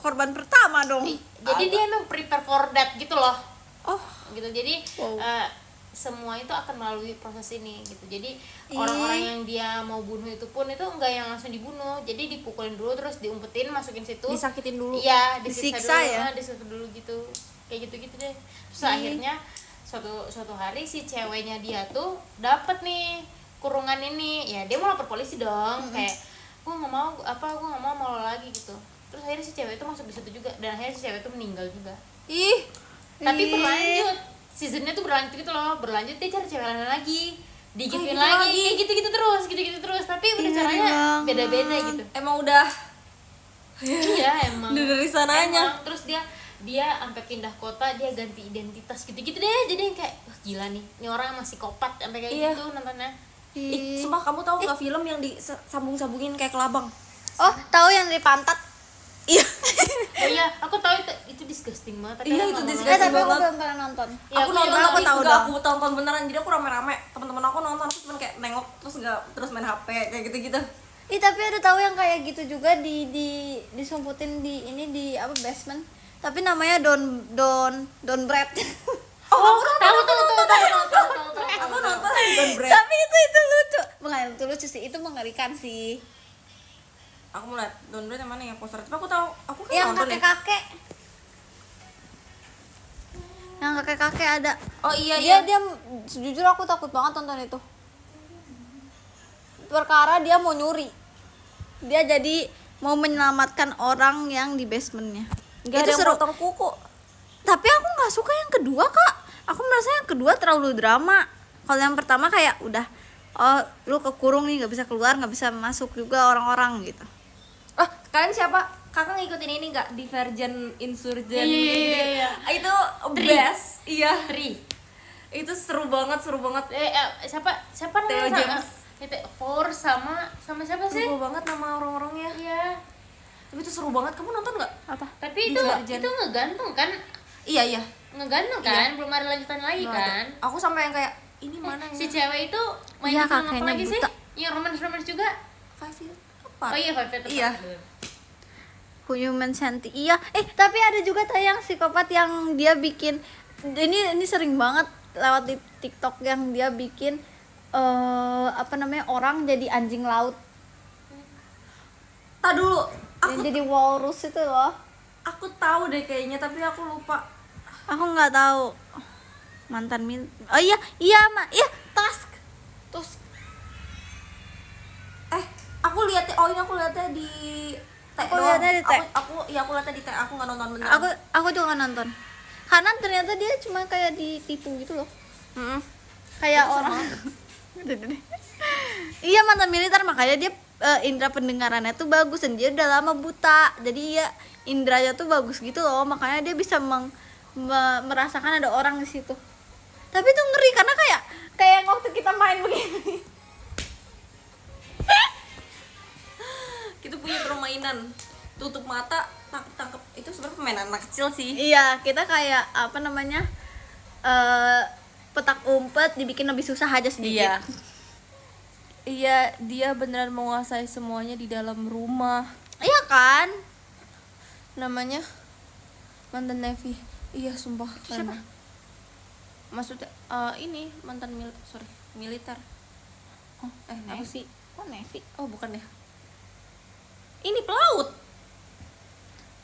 korban pertama dong. Jadi dia emang prepare for that gitu loh. Oh Gitu. Jadi Wow. semua itu akan melalui proses ini gitu. Jadi orang-orang yang dia mau bunuh itu pun itu enggak yang langsung dibunuh. Jadi dipukulin dulu, terus diumpetin, masukin situ. Disakitin dulu. Iya, Disiksa dulu, ya? disiksa dulu gitu. Kayak gitu-gitu deh. Terus akhirnya suatu hari si ceweknya dia tuh dapat nih kurungan ini. Ya dia mau lapor polisi dong. Kayak gue nggak mau lo lagi gitu. Terus akhirnya si cewek itu masuk di situ juga, dan akhirnya si cewek itu meninggal juga. Tapi berlanjut, seasonnya tuh berlanjut gitu loh, dia cari cewek lain lagi, digituin lagi, kayak gitu-gitu terus, tapi udah caranya banget. beda-beda gitu. Emang udah Iya emang. dari sananya. Emang. Terus dia sampai pindah kota, dia ganti identitas gitu-gitu deh, jadi yang kayak wah gila nih, ini orang masih kopat sampai kayak Iya. gitu nontonnya. Ih, sumpah kamu tahu nggak film yang disambung-sambungin kayak kelabang? Oh tahu yang dari pantat? Iya. Oh iya, aku tahu itu disgusting banget. Tapi Iya, aku itu nggak mau disgusting. Tapi aku banget. belum pernah nonton. Ya, Aku nonton juga tapi tahu enggak dong. aku tonton beneran, jadi aku rame-rame, teman-teman aku nonton, aku cuma kayak nengok terus main HP kayak gitu-gitu. Ih tapi ada tahu yang kayak gitu juga disumputin di apa basement. Tapi namanya Don Bread. Oh, tahu. Aku nonton Don Bread. Tapi itu lucu. Bukan itu lucu sih, itu mengerikan sih. Aku mau lihat Don Bread yang mana ya poster. Tapi aku tahu, aku kan Yang nonton ya. kakek-kakek. Yang kakek-kakek ada. Oh iya. Dia jujur aku takut banget nonton itu. Perkara dia mau nyuri. Dia jadi mau menyelamatkan orang yang di basementnya. Enggak ada Itu yang seru. potong kuku. Tapi aku nggak suka yang kedua kak. Aku merasa yang kedua terlalu drama. Kalau yang pertama kayak udah, oh lu kekurung nih, nggak bisa keluar, nggak bisa masuk juga orang-orang gitu. Ah, kalian siapa? Kakak ngikutin ini enggak? Divergent Insurgent. Iya. Itu best. Iya. Tri. Itu seru banget. Siapa Theo namanya? James. Four sama siapa sih? Seru banget nama orang-orangnya. Iya. Tapi itu seru banget. Kamu nonton nggak? Apa? Tapi Divergent. itu ngegantung kan? Iya. Ngegantung kan? Belum ada lanjutan lagi Nggak ada. kan? Aku sampai yang kayak ini mana ya? Si cewek itu main Iya, di film apa kakeknya lagi sih? buta. Yang romance juga. 5 Years Apart. Oh iya, Five Feet Apart. Iya. Human Centipede. Iya. Tapi ada juga tayang psikopat yang dia bikin, ini sering banget lewat di TikTok, yang dia bikin apa namanya, orang jadi anjing laut. Tak dulu. Yang jadi walrus itu loh. Aku tahu deh kayaknya, tapi aku lupa. Aku nggak tahu. Mantan min. Oh iya, Tusk. ini aku lihatnya di T Aku doang. lihatnya di T. Aku lihatnya di T, aku nggak nonton beneran. Aku juga nonton. Karena ternyata dia cuma kayak ditipu gitu loh. Mm-mm. Kayak orang. Iya, mantan militer, makanya dia indera pendengarannya tuh bagus dan dia udah lama buta. Jadi ya indranya tuh bagus gitu loh, makanya dia bisa merasakan ada orang di situ. Tapi tuh ngeri karena kayak waktu kita main begini. Kita punya permainan tutup mata tangkap itu sebenarnya permainan anak kecil sih. Iya, kita kayak apa namanya? Petak umpet dibikin lebih susah aja sedikit. Iya, dia beneran menguasai semuanya di dalam rumah. Iya kan? Namanya mantan Navy. Iya, sumpah. Siapa? keren. Maksudnya ini mantan militer. Oh, apa sih? Kok Navy? Oh, bukan ya. Ini pelaut.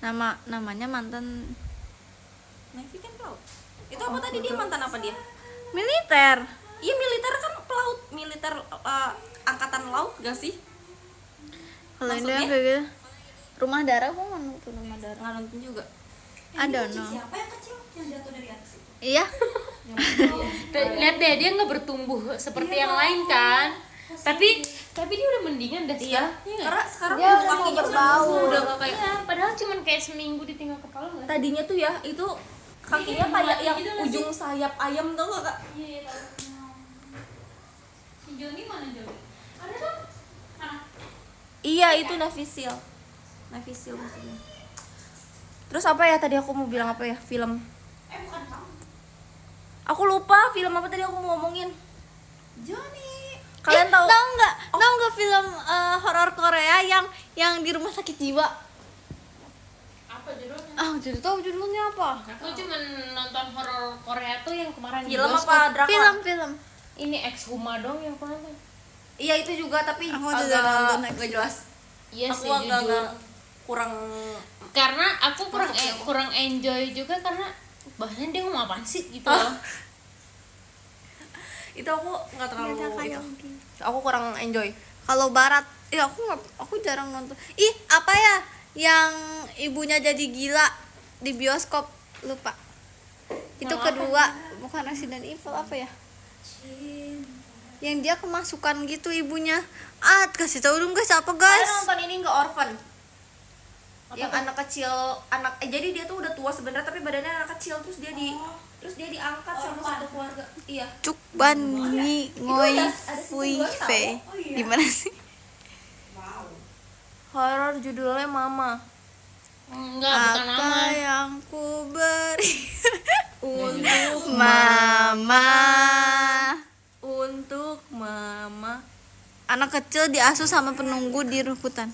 Namanya mantan Navy kan pelaut. Itu apa tadi dia mantan apa dia? militer. Iya, militer kan pelaut, militer angkatan laut gak sih? Kalau ini Maksudnya? kayak gitu. Rumah darah, kok nggak nonton rumah darah? Nggak nonton juga. I don't know. Siapa yang kecil yang jatuh dari atas itu? Iya. Lihat deh, dia nggak bertumbuh seperti yang lain kan. Tapi dia udah mendingan dah Iya, sekarang. karena sekarang Dia udah kakinya mau berbau. udah nggak kayak Iya, padahal cuman kayak seminggu ditinggal kepala nggak? tadinya tuh ya, itu kakinya kayak yang gitu nggak sih? ujung sayap ayam tau gak kak? Iya, tahu. Si Joni mana Joni? Ada dong. Mana? Iya, itu Navy Seal maksudnya. Terus apa ya tadi aku mau bilang apa ya, film? Bukan kamu. Aku lupa film apa tadi aku mau ngomongin. Johnny. Kalian tahu? Tahu nggak film horor Korea yang di rumah sakit jiwa? Apa judulnya? Tahu judulnya apa? Aku cuman nonton horor Korea tuh yang kemarin di Film bioskop. apa drama? Film. Ini Ex Huma dong yang aku nonton. Iya, itu juga tapi Aku juga nonton Next. gak jelas. Iya Aku sih agak jujur. kurang Karena aku kurang Masuk kurang enjoy juga karena bahkan dia ngomong apaan sih gitu Ah. loh. itu aku nggak terlalu Beda kayak itu. mungkin. Aku kurang enjoy. Kalau barat, ya aku jarang nonton. Ih, apa ya yang ibunya jadi gila di bioskop, lupa. Itu Yang kedua, bukan Resident Evil, apa ya? Yang dia kemasukan gitu ibunya. Kasih tahu dong guys, apa Kalian guys? nonton ini nggak, Orphan? Yang anak kecil, jadi dia tuh udah tua sebenarnya tapi badannya anak kecil, terus dia diangkat sama satu keluarga. Iya. Cuk ban ni ngoi ada season fui 2 tau? fe. Gimana sih? Horor judulnya Mama. Enggak, bukan Apa nama. yang ku beri Untuk Mama. Untuk Mama. Anak kecil diasuh sama penunggu di hutan.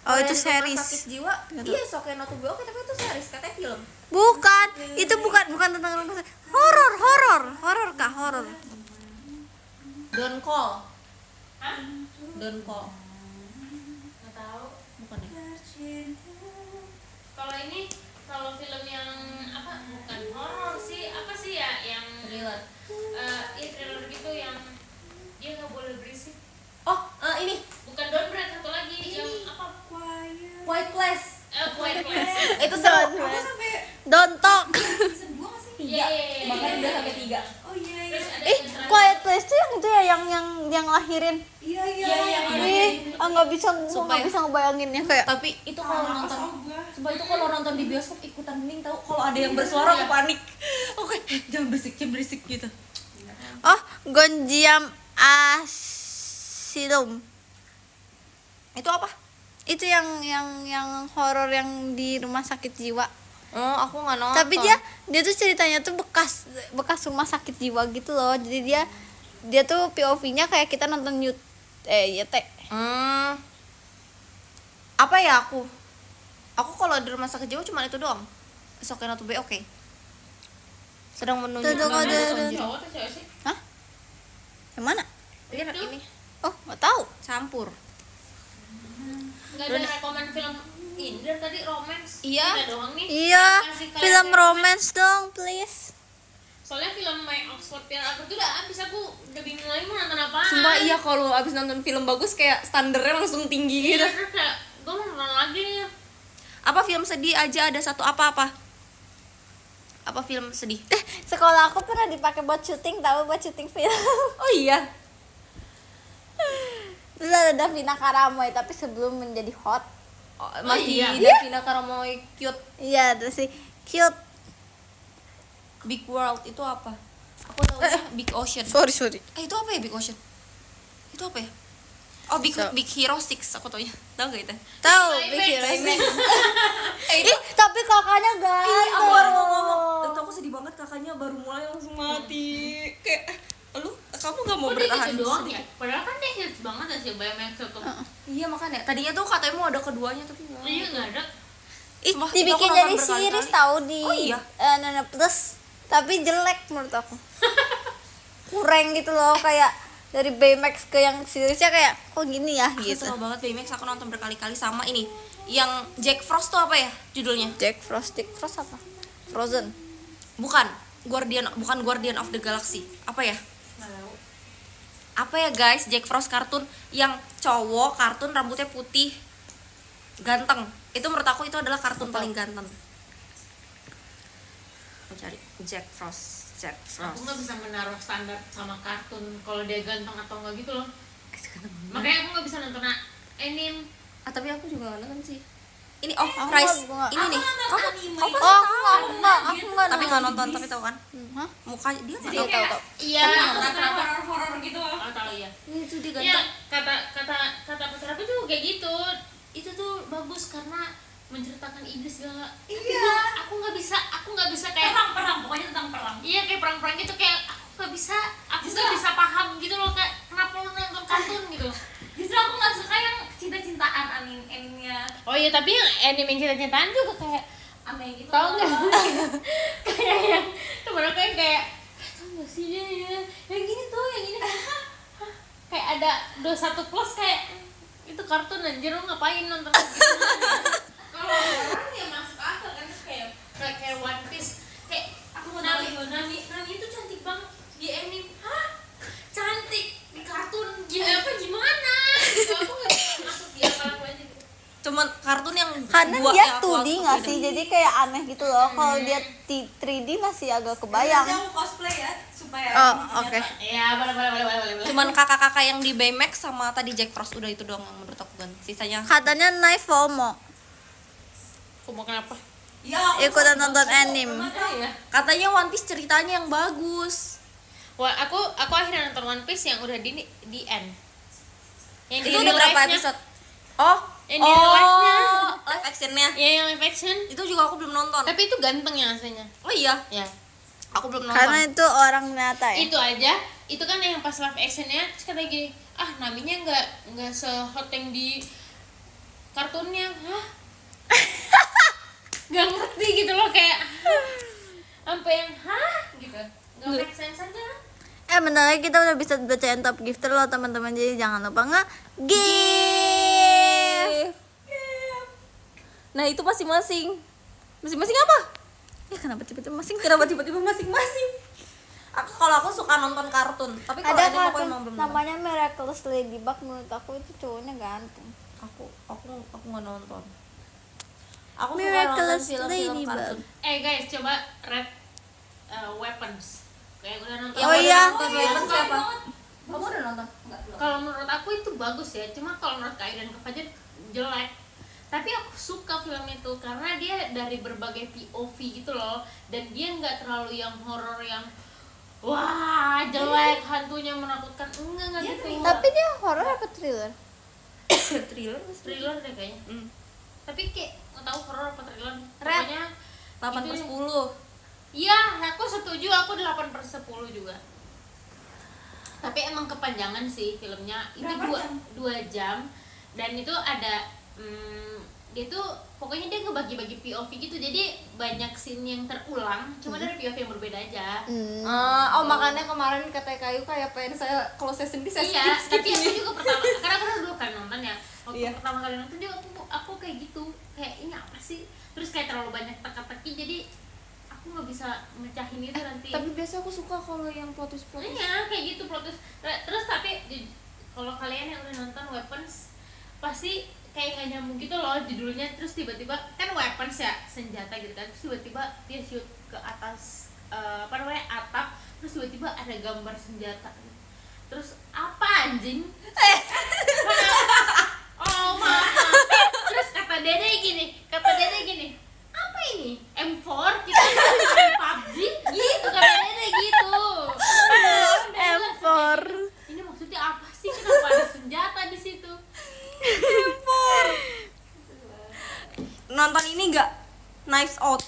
Oh, itu Kalau yang rumah series. sakit jiwa, iya Soke no to be okay, tapi itu series, katanya film. Bukan, itu bukan tentang rumah sakit. Horor kah? Horor. Don't Call. Don't Call. Nggak tahu. Bukan ya? Kalau film yang apa, bukan horor sih, apa sih ya yang Thriller. iya thriller gitu yang dia nggak boleh berisik. Oh, ini Bukan Don't Breathe, satu lagi yang apa? Quiet Place. Quiet Place. Itu seru. Aku sampai Don't talk. season 2 nggak sih? Iya. Makanya udah sampai 3. Oh iya. Terus ada Ih, yang terakhir. Quiet Place tuh yang itu ya yang lahirin. Iya. Ih, nggak bisa ngebayanginnya kayak. Tapi itu kalau nonton, coba itu kalau nonton di bioskop ikutan hening tahu. Kalau ada yang bersuara aku panik. Oke, jangan berisik gitu. Oh, Gonjiam Asilum. Itu apa? Itu yang horor yang di rumah sakit jiwa. Oh, aku nggak nonton. Tapi dia tuh ceritanya tuh bekas rumah sakit jiwa gitu loh. Jadi dia tuh POV-nya kayak kita nonton YT. Apa ya aku? Aku kalau di rumah sakit jiwa cuma itu doang. Soke no to be okay. Sedang menunjuk Tuh, nama ada. anjir. Cowok atau cewek sih? Hah? Yang mana? Lihat ini Oh, nggak tahu. campur. Nggak ada rekomen film Indra tadi romance. Iya. Kita doang nih. Iya, Kasih kalian film rekomen. romance dong, please. Soalnya film My Oxford Piano aku tuh udah habis, aku udah bingung lagi mau nonton apaan. Sumpah Iya, kalau abis nonton film bagus kayak standarnya langsung tinggi Iya, gitu. terus kayak gue mau nonton lagi. Apa film sedih aja ada satu apa film sedih? Sekolah aku pernah dipakai buat syuting, tahu, buat syuting film. Oh iya. Terus ada Davina Karamoy tapi sebelum menjadi hot. Oh, masih iya. Davina Karamoy cute. Iya, terus sih cute. Big World itu apa? Aku tahunya Big Ocean. Sorry. Itu apa ya Big Ocean? Itu apa ya? Oh, Big Hero 6 aku taunya. Tahu gak itu? Tahu, Climax. Big Hero. Itu Tapi kakaknya aku ganteng. baru mau ngomong. Itu aku sedih banget, kakaknya baru mulai langsung mati. Kayak kamu gak mau Kok dia bertahan gitu doang sedikit? ya? Padahal kan dia hits banget ya si BMX itu. Iya makanya. Tadinya tuh katanya mau ada keduanya tapi enggak. Iya nggak ada. Ih, Sumpah, itu dibikin aku jadi nonton berkali-kali. series tahu di Oh, iya? Nana Plus, tapi jelek menurut aku. Kurang gitu loh, kayak dari Baymax ke yang seriesnya kayak kok gini ya Aku gitu. suka banget BMX, aku nonton berkali-kali. Sama ini yang Jack Frost tuh apa ya judulnya? Jack Frost apa? Frozen. Bukan Guardian of the Galaxy. Apa ya? Apa ya guys, Jack Frost kartun yang cowok, kartun rambutnya putih, ganteng. Itu menurut aku itu adalah kartun paling ganteng. Aku cari Jack Frost. Aku nggak bisa menaruh standar sama kartun kalau dia ganteng atau enggak gitu loh. Makanya aku nggak bisa nonton anime. Tapi aku juga nggak nonton sih. Ini Aku Rise. nggak- Ini nih. Kamu anime. pasti Oh, tahu. aku nggak Tapi nggak nonton, tapi tahu kan? Hah? Muka dia nggak Tahu, tahu. tahu. Iya, rata-rata. Horor gitu. Oh, tahu ya. Itu dia Iya, ganteng. kata pacar aku tuh kayak gitu. Itu tuh bagus karena menceritakan iblis segala. Iya. Aku nggak bisa kayak Perang pokoknya tentang perang. iya kayak perang-perang gitu, kayak aku nggak bisa paham gitu loh, kayak kenapa lu nonton kartun gitu. Justru aku nggak suka yang cinta-cintaan animenya Oh iya, tapi yang anime cinta-cintaan juga kayak aneh gitu. tau nggak? Kayak yang temen aku yang kayak tau nggak sih dia ya yang gini tuh yang ini kayak ada 21 plus kayak itu kartun anjir, lu ngapain nonton gitu? Kalau orang ya masuk akal kan, terus kayak One Piece kayak aku mau Nami itu cantik banget di anime, cantik di kartun gimana gitu, aku nggak bisa masuk di akal aku aja gitu. Cuman kartun yang Karena dua dia yang aku 2D nggak sih, jadi kayak aneh gitu loh. Kalau dia 3D masih agak kebayang. Nanti aku cosplay ya supaya Oh, ini oke. nyata. Ya boleh. Cuman kakak-kakak yang di Baymax sama tadi Jack Frost, udah itu doang yang menurut aku kan. Sisanya Katanya naik FOMO. Aku mau kenapa? Ya, aku Ikutan suka nonton banget. anime. ya. Katanya One Piece ceritanya yang bagus. Wah, aku akhirnya nonton One Piece yang udah di end. Yang Itu udah berapa live-nya. episode? Oh, Yang di live-nya. live actionnya. Ya, yang live action. Itu juga aku belum nonton. Tapi itu ganteng ya aslinya. Oh iya, Ya. aku belum nonton. Karena itu orang nyata ya. Itu aja. Itu kan yang pas live actionnya terus kata gini, Naminya nggak se-hot yang di kartunnya. Hah? Gak ngerti gitu loh, kayak sampai yang gitu. Gak make sense aja. Bentar lagi kita udah bisa bacain top gifter loh teman-teman. Jadi jangan lupa nge-gift. Nah, itu masing-masing. Masing-masing apa? Kenapa tiba-tiba masing? Kenapa tiba-tiba masing-masing? Kalau aku suka nonton kartun, tapi kalau Ada anime aku kartun emang belum nonton. namanya Miraculous Ladybug, menurut aku itu cowoknya ganteng. Aku nggak nonton. Aku suka nonton Miraculous film-film Ladybug. kartun. Guys, coba Red Weapons. Kayak udah nonton. Oh iya. Weapons siapa? Kamu udah nonton? Enggak. Kalau menurut aku itu bagus ya, cuma kalau menurut Kak dan Kak Fajar jelek. Tapi aku suka film itu karena dia dari berbagai POV gitu loh, dan dia nggak terlalu yang horor yang wah jelek hantunya menakutkan, enggak gitu. Tapi dia horor apa thriller? Thriller. Thriller deh kayaknya. Tapi kayak nggak tahu horor apa thriller. Red. Pokoknya 8/10. iya, aku setuju, aku 8/10 juga. Tapi emang kepanjangan sih filmnya. Itu Berapa 2 jam dan itu ada dia tuh pokoknya dia ngebagi-bagi POV gitu, jadi banyak scene yang terulang cuma dari POV yang berbeda aja. Oh, makanya kemarin kata Kayu kayak pengen saya kalau saya sendiri saya Iya, skip tapi aku juga pertama karena aku udah 2 kali nonton ya. Waktu Iya. pertama kali nonton juga aku kayak gitu, kayak ini apa sih, terus kayak terlalu banyak teka-teki jadi aku nggak bisa mecahin itu nanti. Tapi biasa aku suka kalau yang plot twist. Iya kayak gitu plot twist. Terus tapi kalau kalian yang udah nonton Weapons pasti kayak nggak nyambung gitu loh judulnya, terus tiba-tiba kan weapons ya, senjata gitu kan, terus tiba-tiba dia shoot ke atas atap, terus tiba-tiba ada gambar senjata gitu. Terus apa anjing? Oh mama. Terus kata dede gini, apa ini? M4 kita main PUBG gitu, kata dede gitu. M4. Ini maksudnya apa sih, kenapa ada senjata di situ? Nonton ini nggak? Knives Out.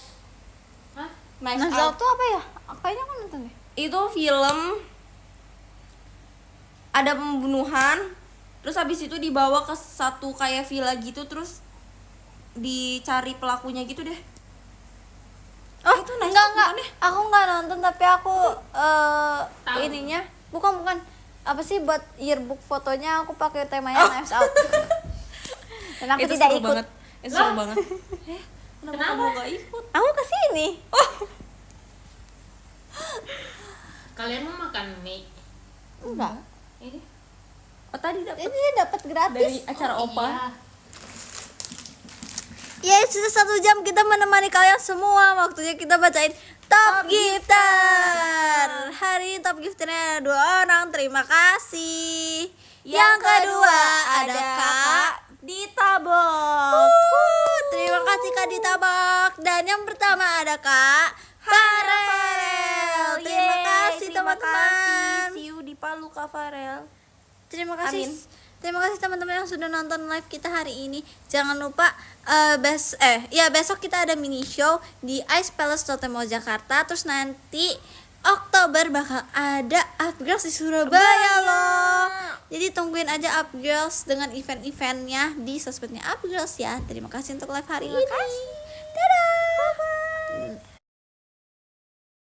Hah? Knives Nah, Out tuh apa ya? Kayaknya aku nonton deh. itu film ada pembunuhan, terus habis itu dibawa ke satu kayak villa gitu, terus dicari pelakunya gitu deh. Oh, itu Knives enggak Out enggak. bukan ya? Aku enggak nonton tapi aku Tahu. ininya bukan apa sih buat yearbook fotonya aku pakai temanya Knives Out. Dan aku Itu tidak seru ikut. banget. Itu seru banget. Kenapa kamu gak ikut? Aku kesini. Kalian mau makan mie? Enggak. Ini? Oh, tadi dapat Ini dapat gratis. dari acara Oh, Opa. iya. Ya sudah 1 jam kita menemani kalian semua. Waktunya kita bacain Top Gifter. Hari ini Top Gifternya ada 2 orang. Terima kasih. Yang kedua ada Kak Ditabok. Terima kasih Kak Ditabok. Dan yang pertama ada Kak Farel. Terima kasih teman-teman. See you di Palu Kak Farel. Terima kasih. Amin. Terima kasih teman-teman yang sudah nonton live kita hari ini. Jangan lupa besok kita ada mini show di Ice Palace Totem Mall Jakarta. Terus nanti Oktober bakal ada Up Girls di Surabaya loh. Jadi tungguin aja Up Girls dengan event-eventnya di sosmednya Up Girls ya. Terima kasih untuk live hari ini.